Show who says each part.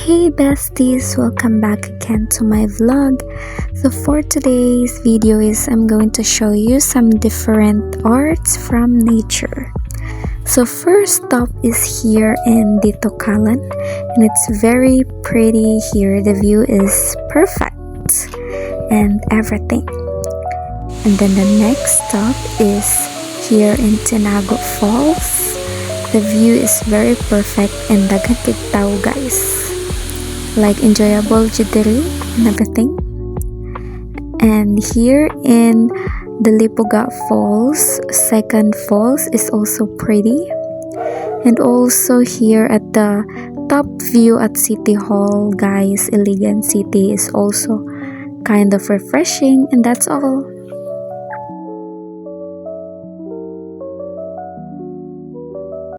Speaker 1: Hey besties, welcome back again to my vlog. So for today's video I'm going to show you some different arts from nature. So first stop is here in Ditokalan, and it's very pretty here. The view is perfect and everything. And then the next stop is here in Tinago Falls. The view is very perfect and daghang tao guys. Like enjoyable judiri and everything. And here in the Lipoga Falls, second falls is also pretty. And also here at the top view at City Hall, guys, Iligan City is also kind of refreshing. And that's all.